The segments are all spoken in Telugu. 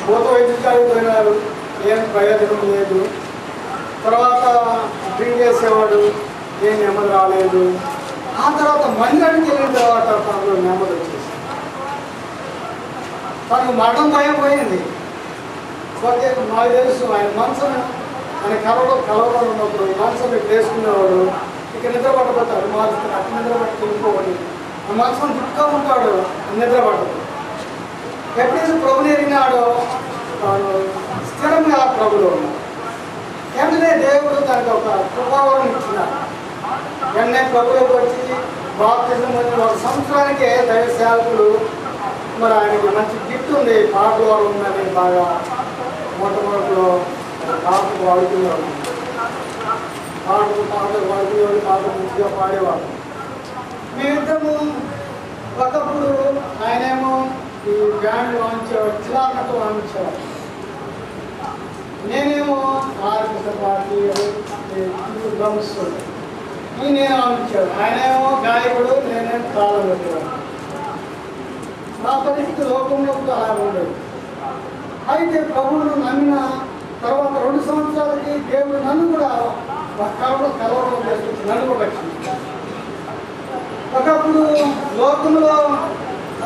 భూత వైద్యుడికి పోయినారు, ఏం ప్రయోజనం లేదు. తర్వాత డ్రింక్ చేసేవాడు, ఏం నెమ్మది రాలేదు. ఆ తర్వాత మందిరానికి వెళ్ళిన తర్వాత తనలో నెమ్మది వచ్చేసి తనకు మరణం భయం పోయింది. పోతే నాకు తెలుసు ఆయన మనసును ఆయన కలవడం ఉన్నప్పుడు మనసును ఇక్కడ వేసుకునేవాడు, ఇక్కడ నిద్ర పట్టబోతాడు, మారుస్తాడు, అక్కడ నిద్ర పట్టి ఇంకోవాడు, ఆ మనసును దుఃఖంగా ఉంటాడు, నిద్ర పట్టదు. ఎప్పుడైతే ప్రభుని ఎరిగినాడో తాను స్థిరంగా ప్రభులో ఉన్నాడు. వెంటనే దేవుడు తనకు ఒక కృపావరం ఇచ్చినాడు. వెంటనే ప్రభులోకి వచ్చి బాప్తిజం పొందిన 1 సంవత్సరానికే దైవ సేవకులు మరి ఆయనకి మంచి గిఫ్ట్ ఉంది, పాటలు ఉందని బాగా మొట్టమొదటిలో పాటలు పాడుకునేవాడు, పాటలు పాడుకునేవాడు, పాటలు మంచిగా పాడేవాడు. మేమిద్దరము ఒకప్పుడు ఆయనేమో ఈ బ్యాండ్ వాయించేవాడు, చిలాకట్టు వాయించేవాడు, నేనేమో ఆర్కెస్ట్రా పార్టీ డ్రమ్స్ నేను వాయించేవాడు. ఆయనేమో గాయకుడు, నేనేమో తాళం పెట్టేవాడు. నా పరిస్థితి లోకంలో అలా ఉండేది. అయితే ప్రభువును నమ్మిన తర్వాత 2 సంవత్సరాలకి దేవుడు నన్ను కూడా కలవడం చేసుకొచ్చి నన్ను కూడా వచ్చింది. ఒకప్పుడు లోకంలో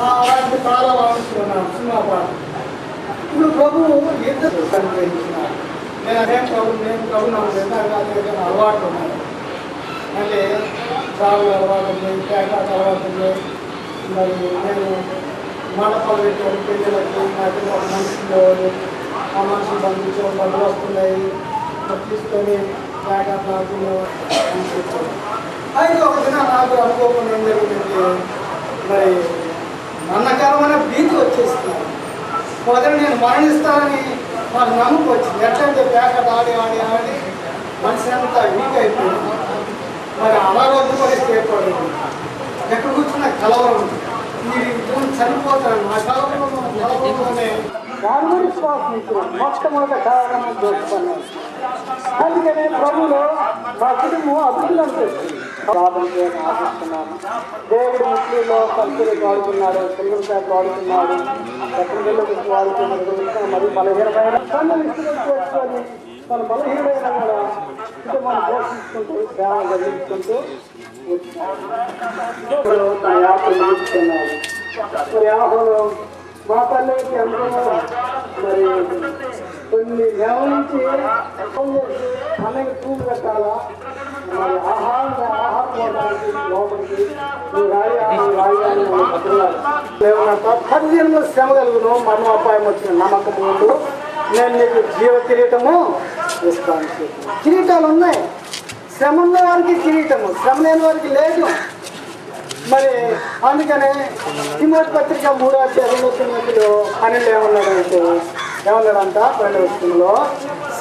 అలాంటి చాలా వాయించుకున్నాను సినిమా పాట. ఇప్పుడు ప్రభువు ఇద్దరు కనిపించినారు. నేను ప్రభు నాకు అలవాటు ఉన్నాను, అంటే చాలా అలవాటు ఉంది, పేకాట అలవాటు ఉంది. మరి నేను మండపాలు పెట్టాను, పెళ్ళిళ్ళకి నాకు ఒక మనిషి ఉండేవాడు, ఆ మనిషిని పంపించే డబ్బులు వస్తున్నాయి తీసుకొని పేకాట ఆడుకునేవాడు. అయితే ఒక దిన నాకు అనుకోకుండా ఏం జరిగిందంటే మరి మరణకరమైన భీతి వచ్చేస్తున్నాను. మొదలు నేను మరణిస్తానని నాకు నమ్మకం వచ్చింది. ఎట్లంటే పేకాట ఆడి మనిషి అంతా వీక్ అయిపోయింది. మరి అనారోగ్య పరిస్థితి ఏర్పడింది. ఎక్కడ కూర్చున్న కలవరం, మీరు చనిపోతాను నా కలవరంలోనే వారి శ్వాసం ఇచ్చిన మొట్టమొదటి కారణం దోచుకున్నాను. అందుకనే ప్రభులో మా కుటుంబం అభివృద్ధి అనిపిస్తుంది. ప్రార్థన చేయని ఆశిస్తున్నాను. దేవుడు ముస్లింలో సంస్కృతి వాడుతున్నాడు, తెలుగుసారి వాడుతున్నాడు, దక్షిణకు వాడుతున్నాడు. మరి బలహీనమైన చేసుకొని మన బలహీనమైన కూడా కుటుంబాన్ని పోషించుకుంటూ సేవ జరిగించుకుంటూ తన యాత్ర నిలుపుతున్నాడు. మరి యాహోలో మా పల్లెకి అందరూ మరి కొన్ని నెల నుంచి అన్నకి పూలు పెట్టాలా, మరి ఆహారం పోవడానికి లోపలికి తత్పర్యంలో శ్రమ కలుగును, మరణ అపాయం వచ్చిన నమ్మకం ముందు నేను నీకు జీవ కిరీటము ఇస్తాను. కిరీటాలు ఉన్నాయి, శ్రమ ఉన్న వారికి కిరీటము, శ్రమ లేని వారికి లేదు. మరి అందుకనే తిమోతి పత్రిక 3:12 ఏమన్నాడంట 12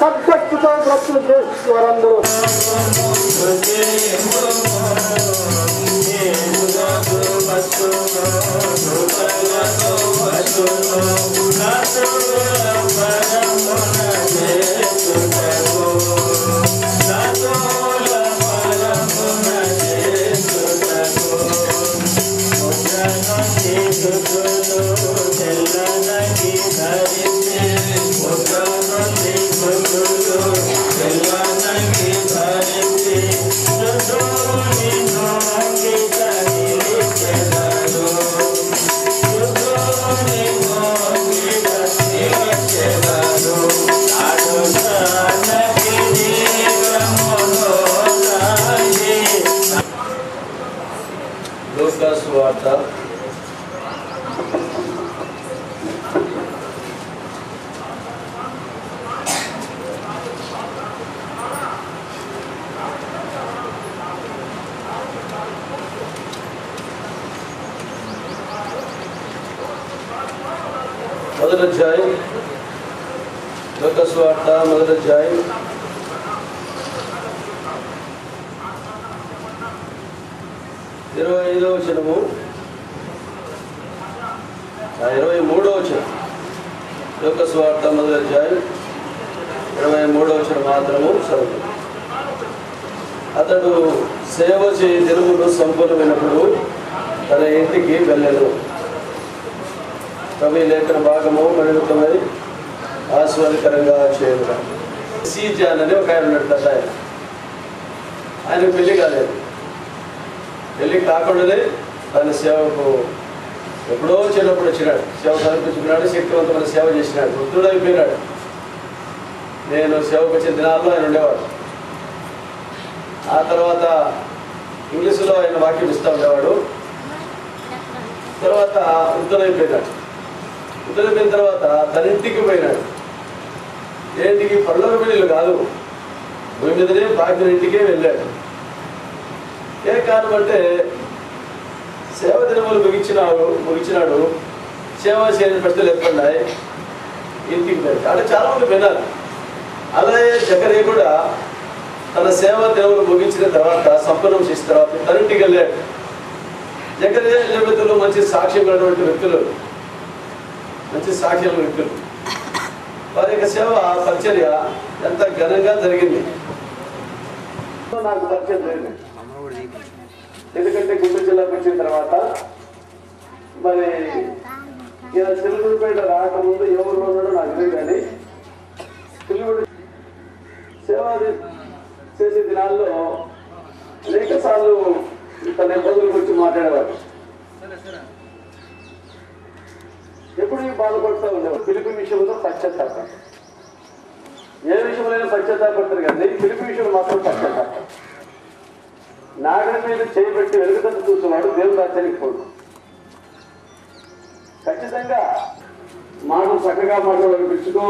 సద్భక్తితో భక్తులు చేస్తూ వారందరూ సువార్త 1వ అధ్యాయం, లూకా సువార్త 1వ అధ్యాయం 25వ వచనము 23వ వచనం. లూకా సువార్త 1వ అధ్యాయం 23వ వచనం మాత్రము చదువు. అతడు సేవ చేయి దినములు సంపూర్ణమైనప్పుడు తన ఇంటికి వెళ్ళెను. ప్రభు లేఖన భాగము మరింతమై ఆశీర్వాదకరంగా చేయదురా. సీజాన్ అని ఒక ఆయన ఉన్నాడు, పెద్ద ఆయన పెళ్లి కాలేదు. పెళ్లి కాకుండానే తన సేవకు ఎప్పుడో చిన్నప్పుడు వచ్చినాడు, సేవ సమర్పించుకున్నాడు, శక్తివంతమైన సేవ చేసినాడు, వృద్ధుడైపోయినాడు. నేను సేవకు వచ్చిన దినాల్లో ఆయన ఉండేవాడు. ఆ తర్వాత ఇంగ్లీషులో ఆయన వాక్యం ఇస్తూ ఉండేవాడు. తర్వాత వృద్ధుడైపోయినాడు. వృద్ధుడైపోయిన తర్వాత తన ఇంటికి పోయినాడు. ఏంటికి? పరలోకమైన ఇల్లు కాదు, భూమి మీదనే భాగ్యుని ఇంటికే వెళ్ళాడు. ఏ కారణం అంటే సేవ దినములు ముగించినాడు. సేవ చేయని పరిస్థితులు ఏర్పడినాయి. ఇంటికి వెళ్ళాడు. అంటే చాలామంది విన్నారు. అలాగే జకర్యా కూడా తన సేవ దినములు ముగించిన తర్వాత, సంపన్నం చేసిన తర్వాత తన ఇంటికి వెళ్ళాడు. జకర్యా ఎలిజబెతులు మంచి సాక్ష్యం ఉన్నటువంటి వ్యక్తులు, మంచి సాక్ష్యం వ్యక్తులు. వారి యొక్క సేవ పరిచర్య ఎంత ఘనంగా జరిగింది. నాకు పరిచయం జరిగింది. ఎందుకంటే గుంటూరు జిల్లాకు వచ్చిన తర్వాత మరి ఇలా చిలుగుడిపేట రాకముందు ఎవరు ఉన్నాడో నాకు తెలియదు, కానీ చిలుగుడి సేవ చేసే దినాల్లో అనేక సార్లు తన ఇబ్బందుల గురించి మాట్లాడేవాడు. ఎప్పుడు బాధపడుతూ ఉండేవాడు. పిలుపు విషయంలో పశ్చాత్తాపం. ఏ విషయంలో పశ్చాత్తాపడతారు కానీ పిలుపు విషయంలో మాత్రం పశ్చాత్తాపం. నాగరి మీద చేయబెట్టి వెలుగుతంత చూసేవాడు దేవుడు రాజ్యానికి పోడు. ఖచ్చితంగా మాటలు చక్కగా మాటలు వినిపించుకో.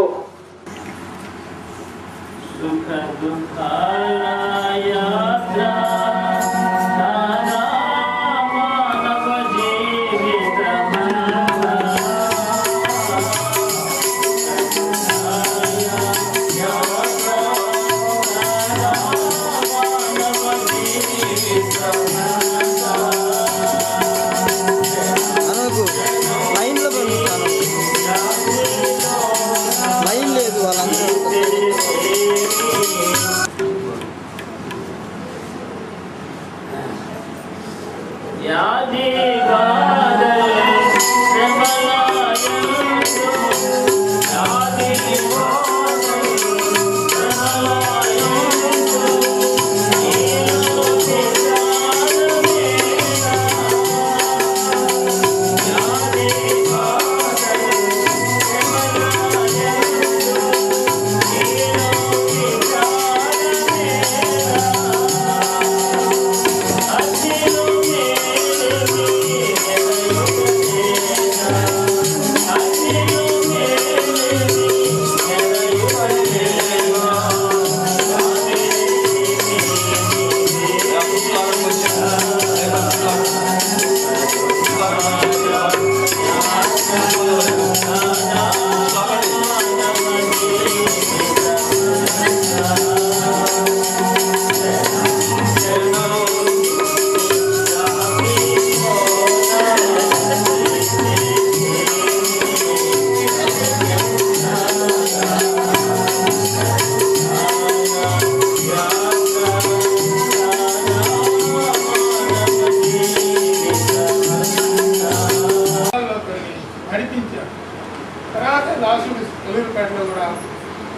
ఒలివపేటలో కూడా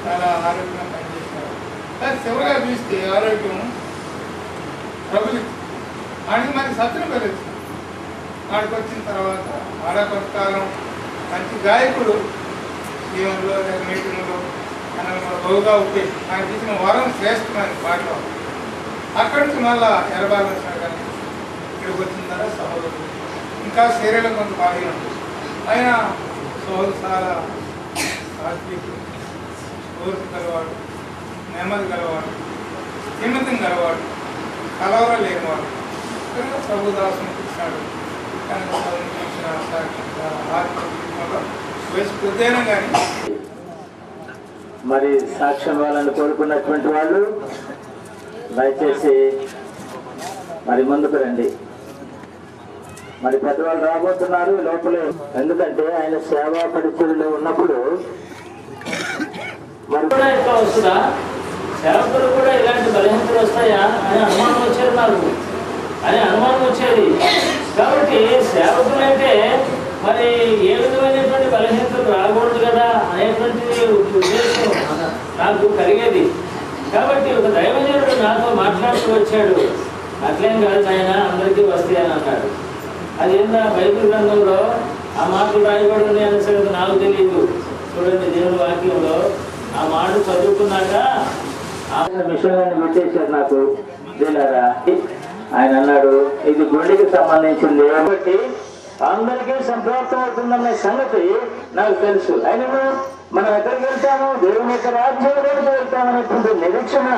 చాలా ఆరోగ్యంగా పనిచేశారు. కానీ చివరిగా చూస్తే ఆరోగ్యం ప్రభుత్వం ఆడికి మనకి సత్యం కలిగింది. ఆడికి వచ్చిన తర్వాత ఆడకొంతకాలం మంచి గాయకుడు జీవనంలో మీటింగ్లో కన్నడంలో బహుగా ఉంటే ఆయన తీసిన వరం శ్రేష్టమైన పాటలు. అక్కడి నుంచి మళ్ళా ఎరబాల కానీ ఇక్కడికి వచ్చిన తర్వాత సహోదరుడు ఇంకా శరీరంలో కొంత బాగా ఉంటుంది. ఆయన సహోదరు చాలా సాత్వికుడు, స్ఫూర్తి గలవాడు, నెమ్మది గలవాడు, స్థిమితం గలవాడు, కలవర లేనివాడు. ప్రభుదాసుని చూశాడు. కనుక వయసు పెద్దైనా కానీ మరి సాక్ష్యం వాళ్ళని కోరుకున్నటువంటి వాళ్ళు దయచేసి మరి ముందుకు రండి. మరి పెద్దవాళ్ళు రాబోతున్నారు లోపలే. ఎందుకంటే ఆయన సేవా పరిచర్యలో ఉన్నప్పుడు మరి ఎట్లా వస్తుందా, సేవకులు కూడా ఇలాంటి బలహీనతలు వస్తాయా అని అనుమానం వచ్చేది నాకు, అని అనుమానం వచ్చేది. కాబట్టి సేవకులు అంటే మరి ఏ విధమైనటువంటి బలహీనతలు రాకూడదు కదా అనేటువంటిది ఉద్దేశం నాకు కలిగేది. కాబట్టి ఒక దైవజనుడు నాతో మాట్లాడుతూ వచ్చాడు, అట్లేం కాదు నాయన అందరికీ వస్తాయి అని అన్నాడు. అది ఏందా బైబిల్ గ్రంథంలో ఆ మాటలు రాయబడి ఉన్నాయి అనే సంగతి నాకు తెలియదు. చూడండి, దేవుని వాక్యంలో ఆ మాట చదువుకున్నాక విషయాన్ని గుర్తించారు నాకు తెలియరా. ఆయన అన్నాడు, ఇది గుండెకి సంబంధించింది కాబట్టి అందరికీ సంప్రాప్తం అవుతుందన్న సంగతి నాకు తెలుసు. అయినా మనం ఎక్కడికి వెళ్తాము? దేవుని యొక్క రాజ్యంలోకి వెళ్తామనేటువంటి నిరీక్షణ,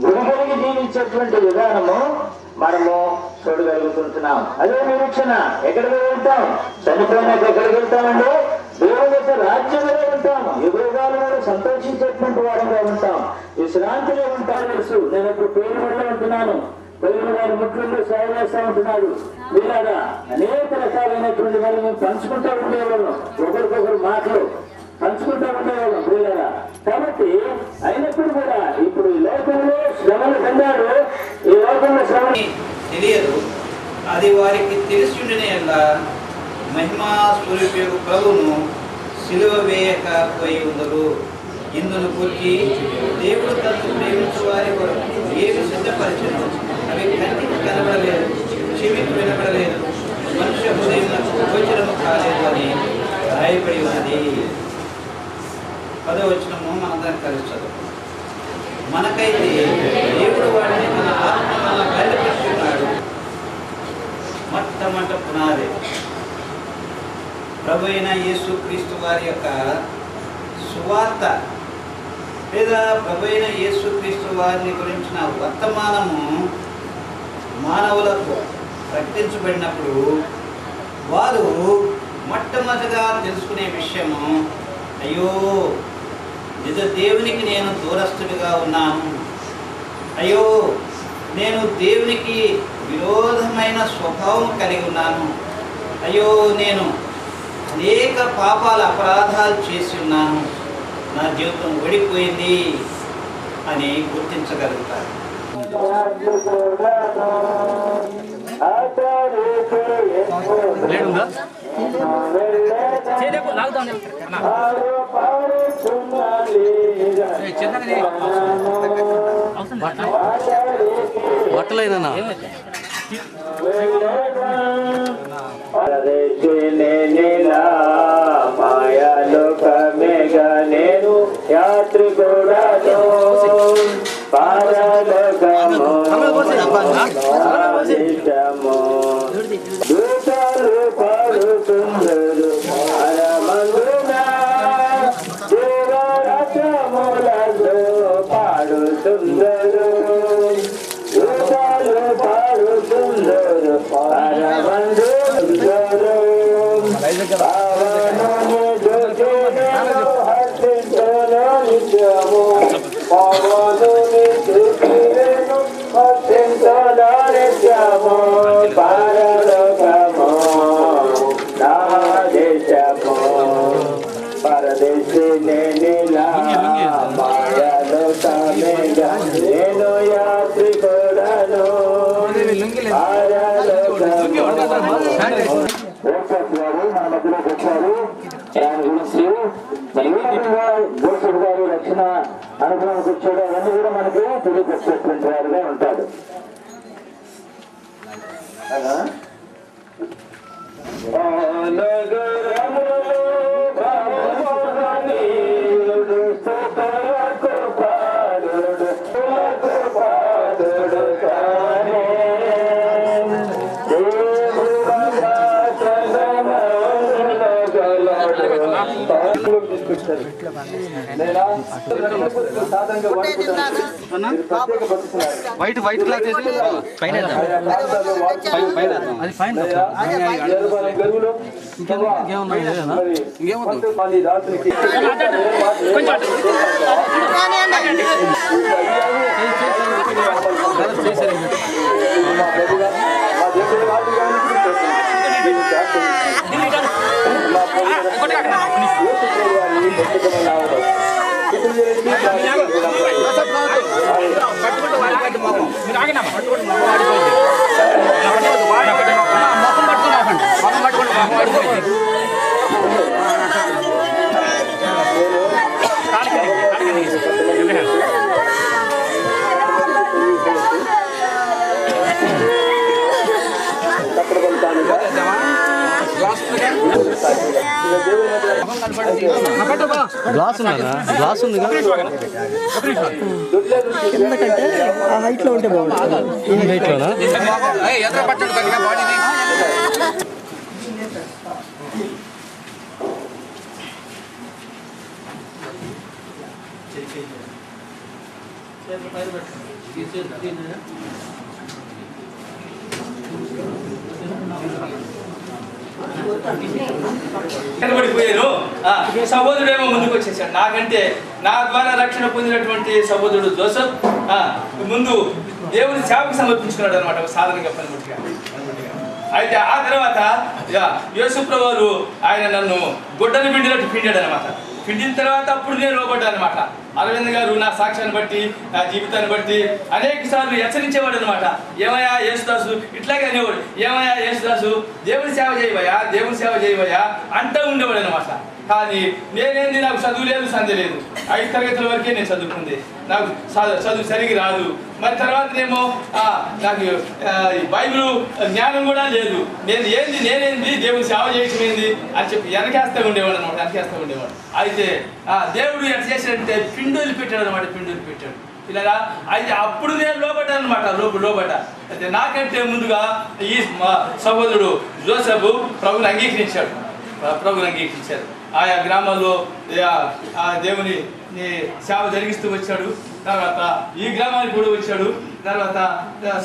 గురి కలిగి జీవించేటువంటి విధానము మనము చూడగలుగుతుంటున్నాం. అదే నిరీక్షణ. ఎక్కడికి వెళ్తాం? చనిపోయినాక ఎక్కడికి వెళ్తామండి? దేవుని యొక్క రాజ్యంలో ఉంటాము. యుగాలలో సంతోషించేటువంటి వారంగా ఉంటాం, విశ్రాంతిలో ఉంటాం. తెలుసు. నేను ఇప్పుడు పేరు వల్ల ఉంటున్నాను, పేరు వారి ముఖ్యంలో సేవ చేస్తూ ఉంటున్నాడు. వీళ్ళగా అనేక రకాలైనటువంటి వాళ్ళు మేము పంచుకుంటూ ఉండేవాళ్ళం, ఒకరికొకరు మాటలు పంచుకుంటూ ఉండేవాళ్ళం వీళ్ళగా. కాబట్టి అయినప్పుడు కూడా ఇప్పుడు ఈ లోకంలో శ్రమలు కన్నాడు, ఈ లోకంలో శ్రమ తెలియదు. అది వారికి తెలిసి ఉండిన మహిమా స్వరూప ప్రభువును సిలువ వేయకపోయి ఉండరు. ఇందును గురించి దేవుడు తనను ప్రేమించు వారి కొరకు ఏమి సిద్ధపరిచను అవి కంటికి కనబడలేదు, చెవికి వినబడలేదు, మనుష్య హృదయం గోచరము కాలేదు అని రాయబడి ఉన్నది. 10వ వచనము మనందరం కలుస్తుంది. మనకైతే దేవుడు వాడిని మన ఆత్మ వల్ల బయలుపరుచున్నాడు. మొట్టమొదట పునాది ప్రభు అయిన యేసుక్రీస్తు వారి యొక్క సువార్త లేదా ప్రభు అయిన యేసుక్రీస్తు వారిని గురించిన వర్తమానము మానవులకు ప్రకటించబడినప్పుడు వారు మొట్టమొదటిగా తెలుసుకునే విషయము, అయ్యో నిజ దేవునికి నేను దూరస్తుడిగా ఉన్నాను, అయ్యో నేను దేవునికి విరోధమైన స్వభావం కలిగి ఉన్నాను, అయ్యో నేను అనేక పాపాల అపరాధాలు చేసి ఉన్నాను, నా జీవితం ఓడిపోయింది అని గుర్తించగలుగుతారు. బట్టలేదన్నా మాయాలోకమేగా నేను యాత్రి కూడాను పారలోకము దూతలు పాడుతుందరు అరమందున దేవరచములలో పాడుతుందరు, దూతలు పాడుతుందరు అరమందుందరు. పావనుని దుఃఖినేను హర్షింతును నిత్యము, పావనుని దుఃఖినేను హర్షింతును నిత్యము. పరలోకము నా దేశము, పరదేశి నేనిలా మాయలోకమేగా నేను యాత్రి కూడాను మన మధ్యలోకి వచ్చారు. ఆయన గురించి జోసెఫ్ గారు రక్షణ అనుభవానికి వచ్చాడు, అవన్నీ కూడా మనకి తెలియపరిచేటువంటి వారుగా ఉంటాడు. వైట్ క్లాత్ వేసి పైన అది ఫైన్ పట్టుకుంటే గ్లాస్ ఉన్నదా? గ్లాస్ ఉంది కదా? ఎందుకంటే ఆ హైట్ లో ఉంటే బాగుంటుంది. హైట్లోనా? కనబడిపోయాను. సహోదరుడేమో ముందుకు వచ్చేసాడు. నాకంటే నా ద్వారా రక్షణ పొందినటువంటి సహోదరుడు జోసెఫ్ ముందు దేవుని సేవకు సమర్పించుకున్నాడు అనమాట, ఒక సాధనగా పనిముట్టుగా. అయితే ఆ తర్వాత యేసుప్రభు వారు ఆయన నన్ను గుడ్డను పిండినట్టు పిండాడు అనమాట. పిండిన తర్వాత అప్పుడు నేను లోబడ్డాను అనమాట. అరవింద్ గారు నా సాక్ష్యాన్ని బట్టి, నా జీవితాన్ని బట్టి అనేక సార్లు హెచ్చరించేవాడు అనమాట. ఏమయ్యా యేసుదాసు, ఇట్లాగే అనేవాడు, ఏమయ్యా యేసుదాసు దేవుని సేవ చేయవయ్యా, దేవుని సేవ చేయవయ్యా అంటూ ఉండేవాడు అనమాట. కానీ నేనేంది, నాకు చదువు లేదు, సంధ్య లేదు. 5 తరగతుల వరకే నేను చదువుకుంది, నాకు చదువు సరిగి రాదు. మరి తర్వాతనేమో నాకు బైబిల్ జ్ఞానం కూడా లేదు. నేనేంది దేవుని సేవ చేయటం ఏంది అని చెప్పి వెనకేస్తూ ఉండేవాడు అనమాట, వెనకేస్తూ ఉండేవాడు. అయితే దేవుడు ఎట్లా చేశాడంటే పిండులు పెట్టాడు అనమాట, పిండులు పెట్టాడు ఇలా. అయితే అప్పుడు నేను లోబడ్డాను అనమాట, లోబడ్డా. అయితే నాకంటే ముందుగా ఈ సహోదరుడు జోసెఫ్ ప్రభుని అంగీకరించాడు. ఆయా గ్రామాల్లో దేవుని సేవ జరిగిస్తూ వచ్చాడు. తర్వాత ఈ గ్రామానికి కూడా వచ్చాడు. తర్వాత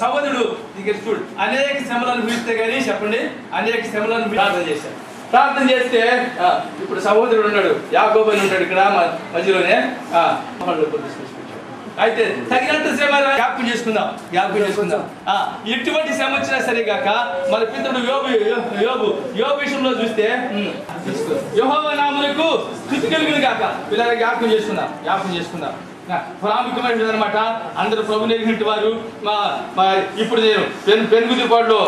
సహోదరుడు చూడు అనేక శ్రమలను అనుభవిస్తే కానీ చెప్పండి, అనేక శ్రమలను ప్రార్థన చేస్తే ఇప్పుడు సహోదరుడు ఉన్నాడు, యాకోబు అని ఉంటాడు ఇక్కడ మధ్యలోనే. అయితే తగినంత శ్రమ జ్ఞాపకం చేసుకుందాం. ఎటువంటి శ్రమ వచ్చినా సరే కాక మన పితరుడు యోబు విషయంలో చూస్తే యెహోవా నామమునకు స్తుతి కలుగును గాక. పిల్లల జ్ఞాపకం చేసుకుందాం. ప్రాముఖ్యమైనది అనమాట. అందరూ ప్రభు నెరిగినట్టు వారు. ఇప్పుడు నేను పెనుగుదిపాడులో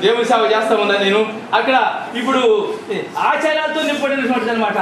దేవుని సేవ చేస్తా ఉన్నా. నేను అక్కడ ఇప్పుడు ఆచారాలతో నింపడినటువంటిది అనమాట.